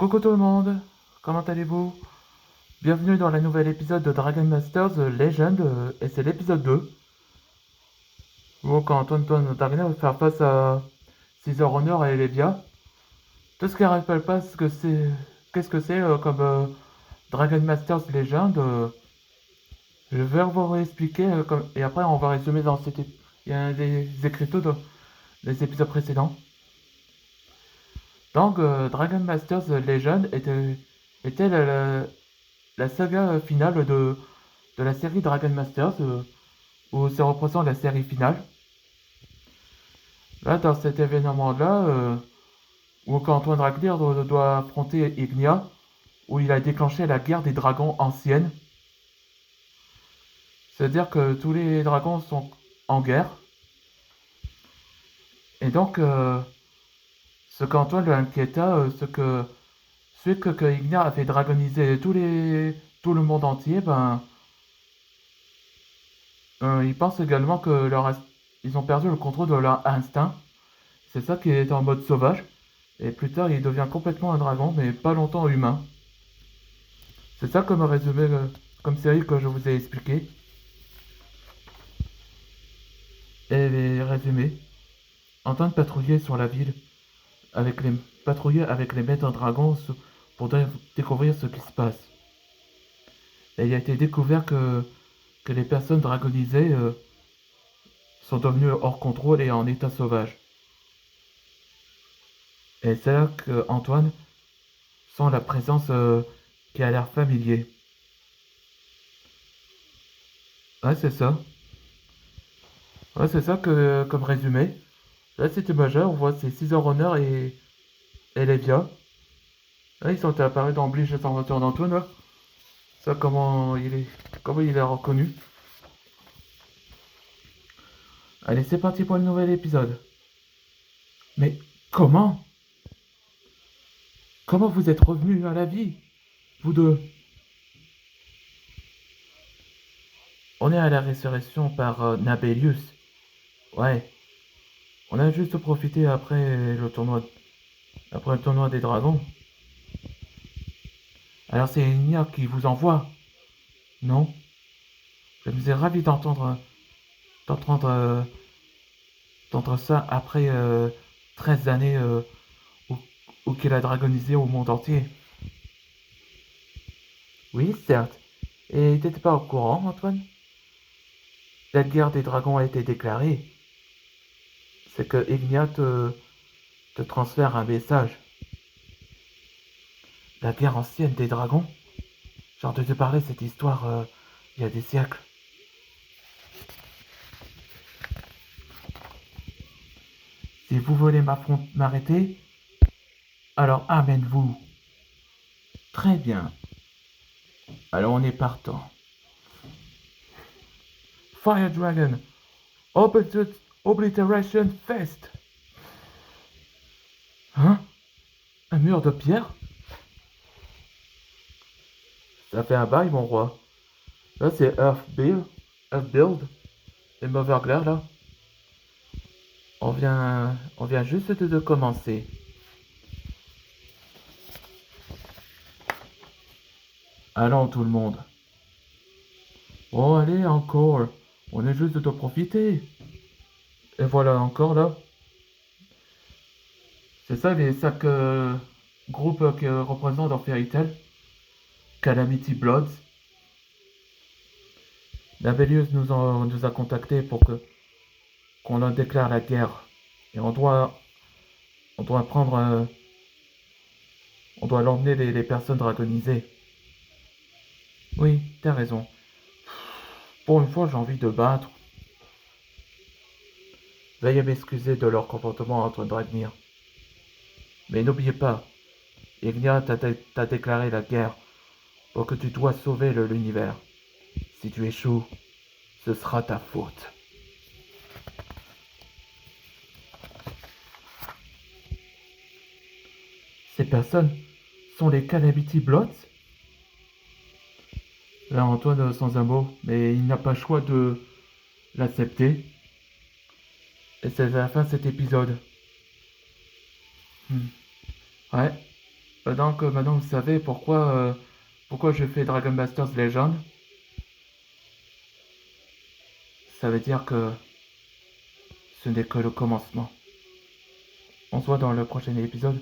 Coucou tout le monde, comment allez-vous? Bienvenue dans le nouvel épisode de Dragon Masters Legend, et c'est l'épisode 2. Bon, quand Antoine Targaryen va faire face à Caesar Honor et Elevia. Tout ce qui ne rappelle pas ce que c'est, qu'est-ce que c'est comme Dragon Masters Legend, je vais vous expliquer, et après on va résumer dans il y a des écriteaux dans les épisodes précédents. Donc, Dragon Masters Legend était la saga finale de la série Dragon Masters, où ça représente la série finale. Là, dans cet événement-là, où quand Antoine Ragnar doit affronter Ignia, où il a déclenché la guerre des dragons ancienne. C'est-à-dire que tous les dragons sont en guerre. Et donc, ce qu'Antoine l'inquiéta, celui que Ignia a fait dragoniser tout le monde entier, il pense également que ils ont perdu le contrôle de leur instinct. C'est ça qui est en mode sauvage. Et plus tard, il devient complètement un dragon, mais pas longtemps humain. C'est ça comme résumé, comme série que je vous ai expliqué. Et les résumés. Antoine patrouillait sur la ville, patrouillait avec les maîtres dragons pour découvrir ce qui se passe. Et il a été découvert que les personnes dragonisées sont devenues hors contrôle et en état sauvage. Et c'est là que Antoine sent la présence qui a l'air familier. Ouais, c'est ça. Ouais, c'est ça comme résumé. Là, c'était majeur, on voit c'est Caesar Honor et Levia. Là, ils sont apparus dans Bleach sans voiture d'Antoine, là. Ça, comment il est reconnu. Allez, c'est parti pour le nouvel épisode. Mais comment? Comment vous êtes revenus à la vie, vous deux? On est à la résurrection par Nabelius. Ouais, on a juste profité après le tournoi des dragons. Alors c'est Enya qui vous envoie, non? Je me suis ravi d'entendre, d'entendre ça après 13 années où, où qu'il a dragonisé au monde entier. Oui, certes. Et t'étais pas au courant, Antoine? La guerre des dragons a été déclarée. C'est que Ignia te transfère un message. La guerre ancienne des dragons? J'ai entendu parler de cette histoire il y a des siècles. Si vous voulez m'arrêter, alors amène-vous. Très bien. Alors on est partant. Fire Dragon, Obliteration Fest. Hein? Un mur de pierre? Ça fait un bail, mon roi. Là, c'est Earth Build, et Moverglare, là. On vient juste de commencer. Allons, tout le monde. Oh, allez, encore. On est juste de profiter. Et voilà, encore là. C'est ça les 5 groupes qui représentent dans Fairy Tail. Calamity Bloods. La Bélius nous a contactés pour qu'on leur déclare la guerre. Et on doit prendre, on doit l'emmener les personnes dragonisées. Oui, t'as raison. Pour une fois, j'ai envie de battre. Veuillez m'excuser de leur comportement, Antoine Dragnir. Mais n'oubliez pas, Ignia t'a déclaré la guerre pour que tu dois sauver l'univers. Si tu échoues, ce sera ta faute. Ces personnes sont les Calamity Bloods? Là, Antoine sans un mot, mais il n'a pas le choix de l'accepter. Et c'est la fin de cet épisode. Hmm. Ouais, Maintenant vous savez pourquoi je fais Dragon Masters Legend. Ça veut dire que ce n'est que le commencement. On se voit dans le prochain épisode.